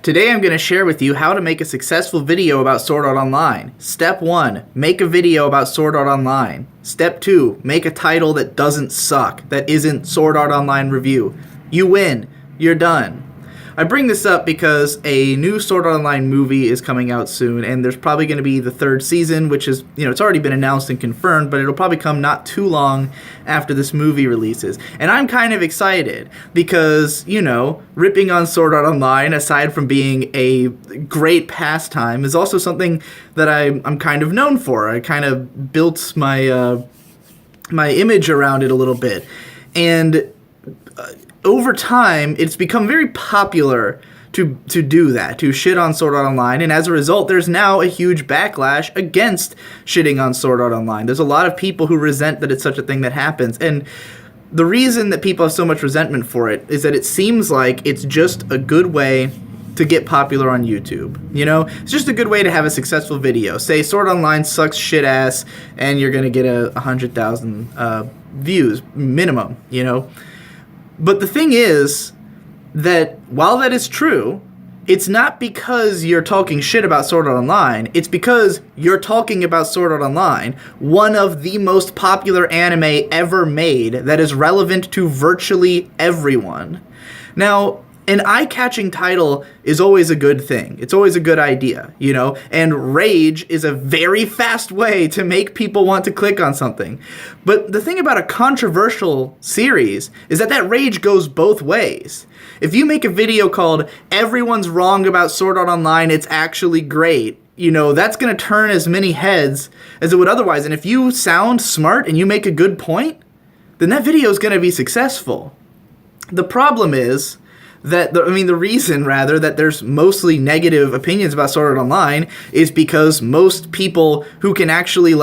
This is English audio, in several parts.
Today I'm going to share with you how to make a successful video about Sword Art Online. Step 1, make a video about Sword Art Online. Step 2, make a title that doesn't suck, that isn't Sword Art Online review. You win. You're done. I bring this up because a new Sword Art Online movie is coming out soon, and there's probably going to be the third season, which is, it's already been announced and confirmed, but it'll probably come not too long after this movie releases. And I'm kind of excited because, ripping on Sword Art Online, aside from being a great pastime, is also something that I'm kind of known for. I kind of built my image around it a little bit. And over time, it's become very popular to do that, to shit on Sword Art Online, and as a result, there's now a huge backlash against shitting on Sword Art Online. There's a lot of people who resent that it's such a thing that happens, and the reason that people have so much resentment for it is that it seems like it's just a good way to get popular on YouTube. It's just a good way to have a successful video. Say Sword Art Online sucks shit ass, and you're gonna get 100,000 views minimum, But the thing is that while that is true, it's not because you're talking shit about Sword Art Online, it's because you're talking about Sword Art Online, one of the most popular anime ever made that is relevant to virtually everyone. Now, an eye-catching title is always a good thing. It's always a good idea, And rage is a very fast way to make people want to click on something. But the thing about a controversial series is that rage goes both ways. If you make a video called "Everyone's Wrong About Sword Art Online, It's Actually Great," that's going to turn as many heads as it would otherwise. And if you sound smart and you make a good point, then that video is going to be successful. The problem is that the reason that there's mostly negative opinions about Sword Art Online is because most people who can actually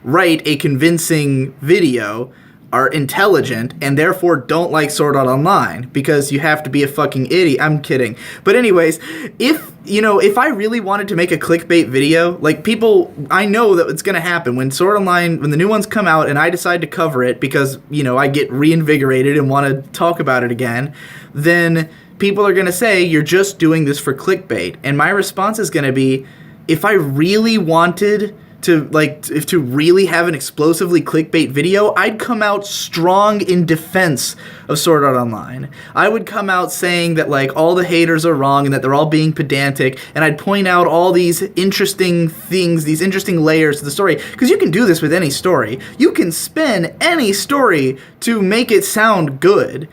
write a convincing video are intelligent and therefore don't like Sword Art Online because you have to be a fucking idiot. I'm kidding. But anyways, if I really wanted to make a clickbait video, I know that it's going to happen when Sword Art Online, when the new ones come out and I decide to cover it because, I get reinvigorated and want to talk about it again, then people are going to say, you're just doing this for clickbait. And my response is going to be, if I really wanted to really have an explosively clickbait video, I'd come out strong in defense of Sword Art Online. I would come out saying that all the haters are wrong and that they're all being pedantic, and I'd point out all these interesting things, these interesting layers to the story, because you can do this with any story. You can spin any story to make it sound good.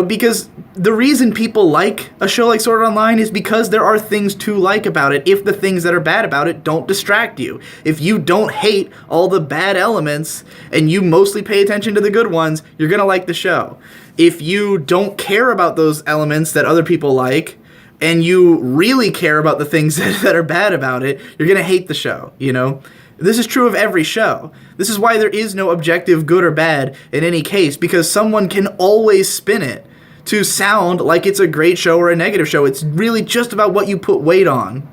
Because the reason people like a show like Sword Art Online is because there are things to like about it if the things that are bad about it don't distract you. If you don't hate all the bad elements and you mostly pay attention to the good ones, you're going to like the show. If you don't care about those elements that other people like and you really care about the things that are bad about it, you're going to hate the show, This is true of every show. This is why there is no objective good or bad in any case, because someone can always spin it to sound like it's a great show or a negative show. It's really just about what you put weight on,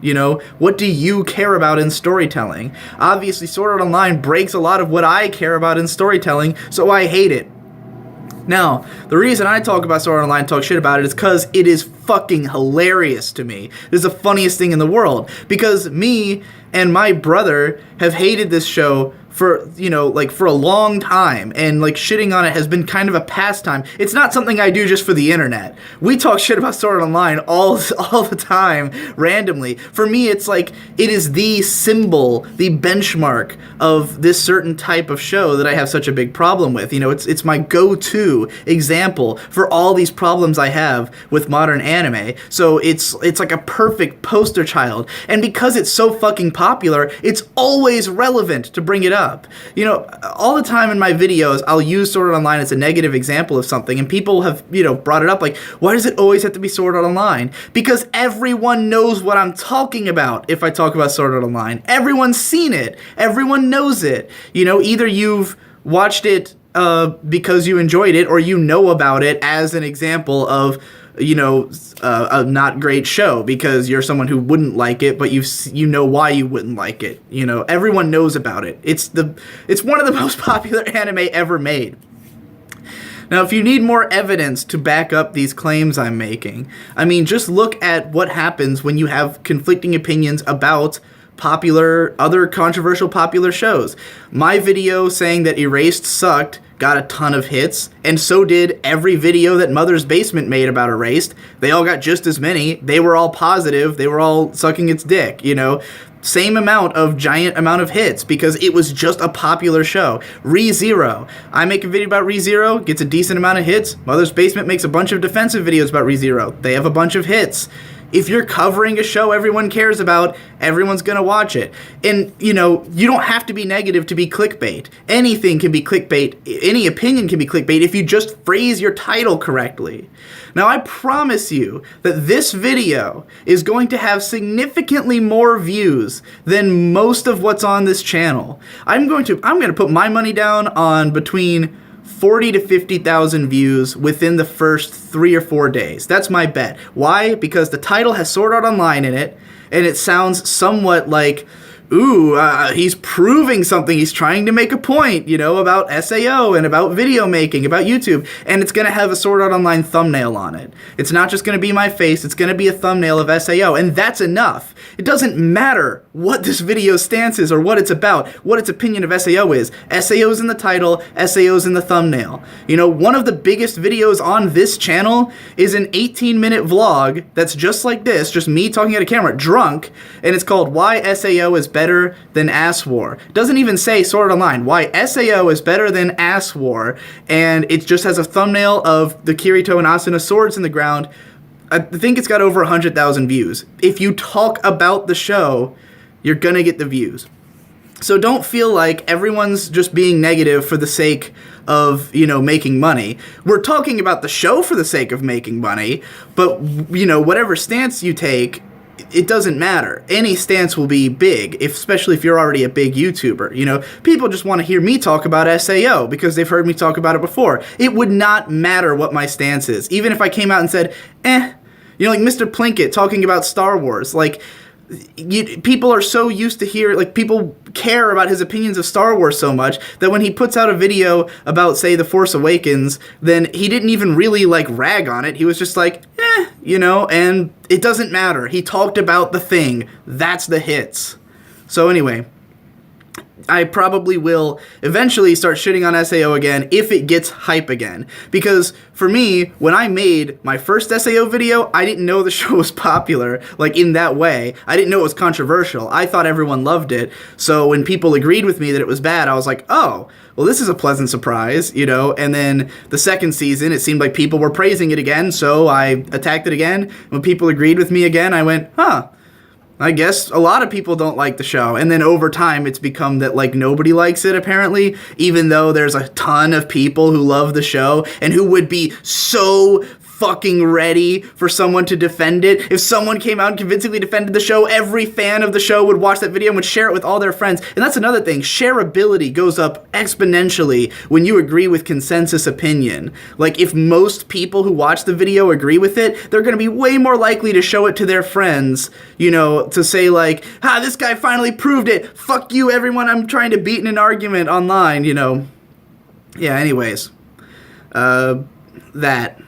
What do you care about in storytelling? Obviously, Sword Art Online breaks a lot of what I care about in storytelling, so I hate it. Now, the reason I talk about Sword Art Online and talk shit about it is because it is fucking hilarious to me. It is the funniest thing in the world. Because me and my brother have hated this show for, for a long time, and shitting on it has been kind of a pastime. It's not something I do just for the internet. We talk shit about Sword Art Online all the time, randomly. For me, it's it is the symbol, the benchmark of this certain type of show that I have such a big problem with. It's my go-to example for all these problems I have with modern anime. So it's like a perfect poster child. And because it's so fucking popular, it's always relevant to bring it up. All the time in my videos, I'll use Sword Art Online as a negative example of something, and people have, brought it up why does it always have to be Sword Art Online? Because everyone knows what I'm talking about if I talk about Sword Art Online. Everyone's seen it. Everyone knows it. Either you've watched it because you enjoyed it, or you know about it as an example of a not great show because you're someone who wouldn't like it, but you know why you wouldn't like it. Everyone knows about it. It's one of the most popular anime ever made. Now, if you need more evidence to back up these claims I'm making, I mean, just look at what happens when you have conflicting opinions about other controversial popular shows. My video saying that Erased sucked got a ton of hits, and so did every video that Mother's Basement made about Erased. They all got just as many. They were all positive. They were all sucking its dick, you know? Same giant amount of hits because it was just a popular show. ReZero. I make a video about ReZero, gets a decent amount of hits. Mother's Basement makes a bunch of defensive videos about ReZero. They have a bunch of hits. If you're covering a show everyone cares about, everyone's going to watch it. And, you know, you don't have to be negative to be clickbait. Anything can be clickbait. Any opinion can be clickbait if you just phrase your title correctly. Now, I promise you that this video is going to have significantly more views than most of what's on this channel. I'm going to put my money down on between 40 to 50,000 views within the first 3 or 4 days. That's my bet. Why? Because the title has Sword Art Online in it, and it sounds somewhat like, ooh, he's proving something. He's trying to make a point, you know, about SAO and about video making, about YouTube. And it's going to have a Sword Art Online thumbnail on it. It's not just going to be my face. It's going to be a thumbnail of SAO. And that's enough. It doesn't matter what this video's stance is or what it's about, what its opinion of SAO is. SAO's in the title, SAO's in the thumbnail. You know, one of the biggest videos on this channel is an 18-minute vlog that's just like this, just me talking at a camera, drunk, and it's called Why SAO is Better Than Ass War. It doesn't even say Sword Art Online. Why SAO is Better Than Ass War, and it just has a thumbnail of the Kirito and Asuna swords in the ground. I think it's got over 100,000 views. If you talk about the show, you're gonna get the views. So don't feel like everyone's just being negative for the sake of, you know, making money. We're talking about the show for the sake of making money, but, you know, whatever stance you take, it doesn't matter. Any stance will be big, especially if you're already a big YouTuber. You know, people just want to hear me talk about SAO because they've heard me talk about it before. It would not matter what my stance is. Even if I came out and said, you know, like Mr. Plinkett talking about Star Wars. Like, people are so used to hear, like, people care about his opinions of Star Wars so much that when he puts out a video about, say, The Force Awakens, then he didn't even really, like, rag on it. He was just like, you know, and it doesn't matter. He talked about the thing. That's the hits. So anyway, I probably will eventually start shitting on SAO again if it gets hype again. Because for me, when I made my first SAO video, I didn't know the show was popular, like in that way. I didn't know it was controversial. I thought everyone loved it. So when people agreed with me that it was bad, I was like, oh, well, this is a pleasant surprise, you know? And then the second season, it seemed like people were praising it again, so I attacked it again. When people agreed with me again, I went, I guess a lot of people don't like the show. And then over time, it's become that, like, nobody likes it, apparently, even though there's a ton of people who love the show and who would be so fucking ready for someone to defend it. If someone came out and convincingly defended the show, every fan of the show would watch that video and would share it with all their friends. And that's another thing. Shareability goes up exponentially when you agree with consensus opinion. Like, if most people who watch the video agree with it, they're going to be way more likely to show it to their friends, you know, to say, like, this guy finally proved it. Fuck you, everyone I'm trying to beat in an argument online, you know. Yeah, anyways. That.